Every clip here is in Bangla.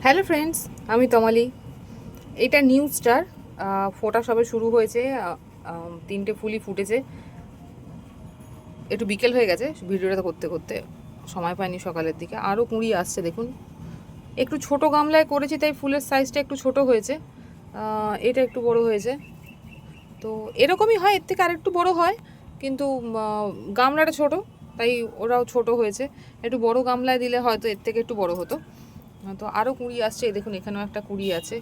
হ্যালো ফ্রেন্ডস, আমি তমালি। এটা নিউ স্টার, ফোটা সবে শুরু হয়েছে। তিনটে ফুলই ফুটেছে। একটু বিকেল হয়ে গেছে ভিডিওটা করতে করতে, সময় পাইনি সকালের দিকে। আরও কুঁড়ি আসছে দেখুন। একটু ছোট গামলায় করেছি তাই ফুলের সাইজটা একটু ছোট হয়েছে। এটা একটু বড় হয়েছে। তো এরকমই হয়, এর থেকে আরেকটু বড় হয়, কিন্তু গামলাটা ছোট তাই ওরাও ছোট হয়েছে। একটু বড় গামলায় দিলে হয়তো এর থেকে একটু বড় হতো। তো আরও কুঁড়ি আসছে, এই দেখুন এখানেও একটা কুঁড়ি আছে,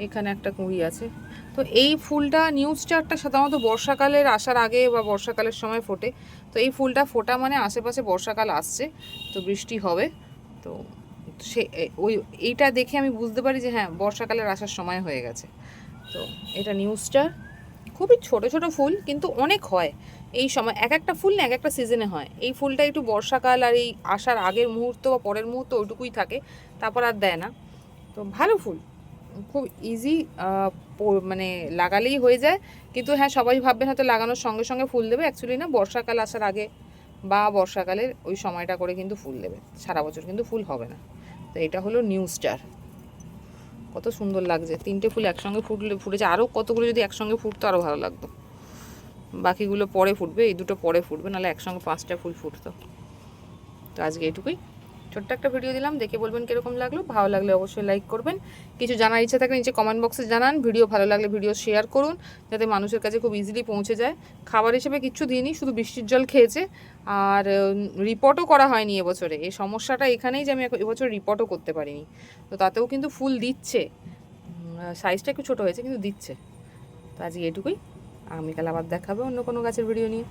এখানে একটা কুঁড়ি আছে। তো এই ফুলটা নিউ স্টারটা সাধারণত বর্ষাকালের আসার আগে বা বর্ষাকালের সময় ফোটে। তো এই ফুলটা ফোটা মানে আশেপাশে বর্ষাকাল আসছে, তো বৃষ্টি হবে। তো সে ওই এইটা দেখে আমি বুঝতে পারি যে হ্যাঁ, বর্ষাকালের আসার সময় হয়ে গেছে। তো এটা নিউ স্টার, খুবই ছোট ছোট ফুল কিন্তু অনেক হয় এই সময়। এক একটা ফুল না এক একটা সিজনে হয়। এই ফুলটা একটু বর্ষাকাল আর এই আসার আগের মুহূর্ত বা পরের মুহূর্ত ওইটুকুই থাকে, তারপর আর দেয় না। তো ভালো ফুল, খুব ইজি, মানে লাগালেই হয়ে যায়। কিন্তু হ্যাঁ, সবাই ভাববেন হয়তো লাগানোর সঙ্গে সঙ্গে ফুল দেবে, অ্যাকচুয়ালি না, বর্ষাকাল আসার আগে বা বর্ষাকালের ওই সময়টা করে কিন্তু ফুল দেবে, সারা বছর কিন্তু ফুল হবে না। তো এটা হলো নিউ স্টার। কত সুন্দর লাগছে, তিনটে ফুল একসঙ্গে ফুটেছে। আরও কতগুলো যদি একসঙ্গে ফুটতো আরও ভালো লাগতো। বাকিগুলো পরে ফুটবে, এই দুটো পরে ফুটবে, নাহলে একসঙ্গে 5টা ফুল ফুটতো। তো আজকে এটুকুই, ছোট্ট একটা ভিডিও দিলাম, দেখে বলবেন কীরকম লাগলো। ভালো লাগলে অবশ্যই লাইক করবেন। কিছু জানার ইচ্ছা থাকলে নিচে কমেন্ট বক্সে জানান। ভিডিও ভালো লাগলে ভিডিও শেয়ার করুন, যাতে মানুষের কাছে খুব ইজিলি পৌঁছে যায়। খাবার হিসেবে কিচ্ছু দিইনি, শুধু বৃষ্টির জল খেয়েছে। আর রিপোর্টও করা হয়নি এবছরে। এই সমস্যাটা এখানেই যে আমি এবছর রিপোর্টও করতে পারিনি। তো তাতেও কিন্তু ফুল দিচ্ছে, সাইজটা একটু ছোটো হয়েছে কিন্তু দিচ্ছে। তো আজকে এটুকুই, আগামীকাল আবার দেখাবে অন্য কোনো গাছের ভিডিও নিয়ে।